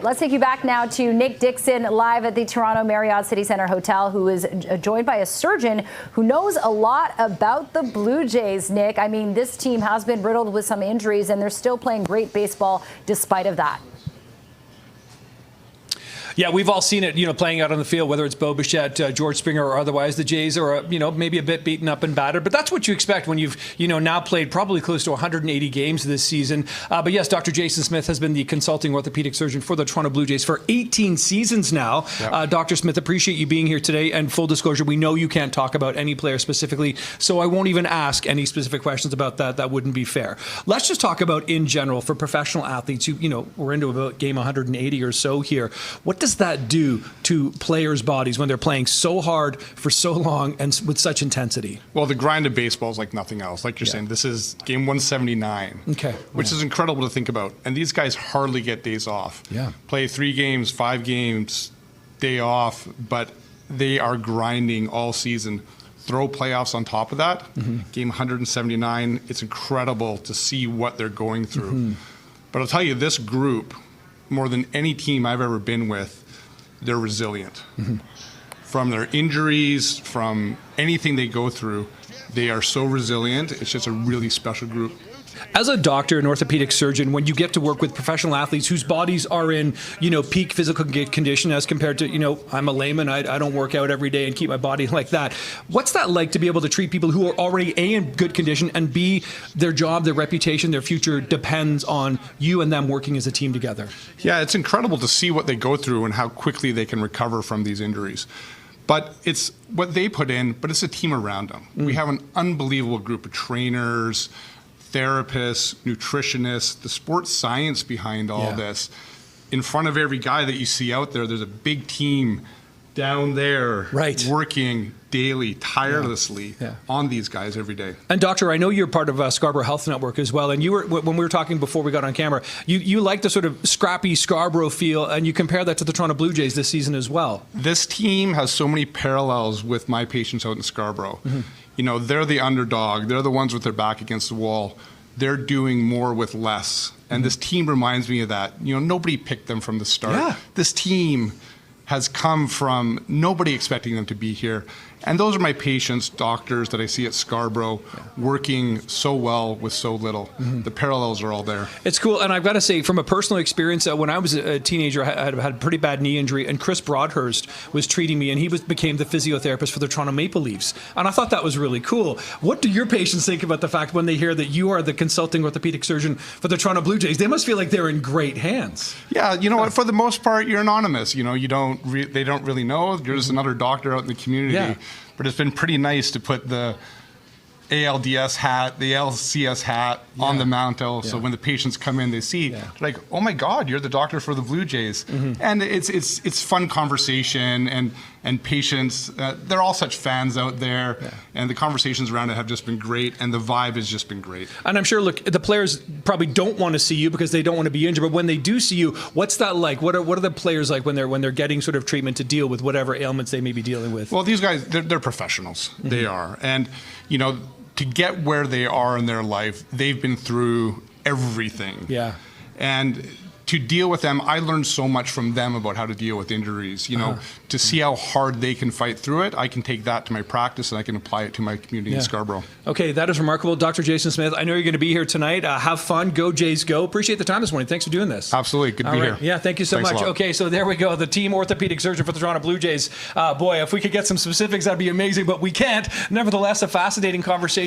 Let's take you back now to Nick Dixon live at the Toronto Marriott City Centre Hotel, who is joined by a surgeon who knows a lot about the Blue Jays. Nick, I mean, this team has been riddled with some injuries, and they're still playing great baseball despite of that. Yeah, we've all seen it, playing out on the field, whether it's Bo Bichette, George Springer, or otherwise. The Jays are, maybe a bit beaten up and battered, but that's what you expect when you've, now played probably close to 180 games this season. But yes, Dr. Jason Smith has been the consulting orthopedic surgeon for the Toronto Blue Jays for 18 seasons now. Yep. Dr. Smith, appreciate you being here today. And full disclosure, we know you can't talk about any player specifically, so I won't even ask any specific questions about that. That wouldn't be fair. Let's just talk about in general for professional athletes who, we're into about game 180 or so here. What does that do to players' bodies when they're playing so hard for so long and with such intensity? Well, the grind of baseball is like nothing else. Like you're saying, this is game 179, which is incredible to think about. And these guys hardly get days off. Yeah. Play 3 games, 5 games, day off, but they are grinding all season. Throw playoffs on top of that. Game 179, it's incredible to see what they're going through. But I'll tell you, this group, more than any team I've ever been with, they're resilient. From their injuries, from anything they go through, they are so resilient. It's just a really special group. As a doctor, an orthopedic surgeon, when you get to work with professional athletes whose bodies are in, peak physical condition as compared to, I'm a layman, I don't work out every day and keep my body like that. What's that like to be able to treat people who are already A, in good condition, and B, their job, their reputation, their future depends on you and them working as a team together? Yeah, it's incredible to see what they go through and how quickly they can recover from these injuries. But it's what they put in, but it's a team around them. We have an unbelievable group of trainers, therapists, nutritionists, the sports science behind all this. In front of every guy that you see out there, there's a big team down there working daily, tirelessly on these guys every day. And doctor, I know you're part of Scarborough Health Network as well, and you were, when we were talking before we got on camera, you like the sort of scrappy Scarborough feel, and you compare that to the Toronto Blue Jays this season as well. This team has so many parallels with my patients out in Scarborough. They're the underdog. They're the ones with their back against the wall. They're doing more with less. And this team reminds me of that. Nobody picked them from the start. This team has come from nobody expecting them to be here. And those are my patients, doctors that I see at Scarborough, working so well with so little. The parallels are all there. It's cool. And I've got to say, from a personal experience, when I was a teenager, I had a pretty bad knee injury, and Chris Broadhurst was treating me, and he became the physiotherapist for the Toronto Maple Leafs. And I thought that was really cool. What do your patients think about the fact when they hear that you are the consulting orthopedic surgeon for the Toronto Blue Jays? They must feel like they're in great hands. Yeah, you know what? For the most part, you're anonymous. They don't really know. You're just another doctor out in the community. Yeah. But it's been pretty nice to put the ALDS hat, the LCS hat on the mantle. So when the patients come in, they see like, oh my God, you're the doctor for the Blue Jays. And it's fun conversation, and patients, they're all such fans out there, and the conversations around it have just been great, and the vibe has just been great. And I'm sure, look, the players probably don't want to see you because they don't want to be injured, but when they do see you, what's that like? What are the players like when they're getting sort of treatment to deal with whatever ailments they may be dealing with? Well, these guys, they're professionals. They are. And, to get where they are in their life, they've been through everything. Yeah. And to deal with them, I learned so much from them about how to deal with injuries. To see how hard they can fight through it, I can take that to my practice and I can apply it to my community in Scarborough. Okay, that is remarkable. Dr. Jason Smith, I know you're going to be here tonight. Have fun. Go Jays, go. Appreciate the time this morning. Thanks for doing this. Absolutely. Good to be here. Yeah, thank you so much. Okay, so there we go. The team orthopedic surgeon for the Toronto Blue Jays. Boy, if we could get some specifics, that'd be amazing, but we can't. Nevertheless, a fascinating conversation.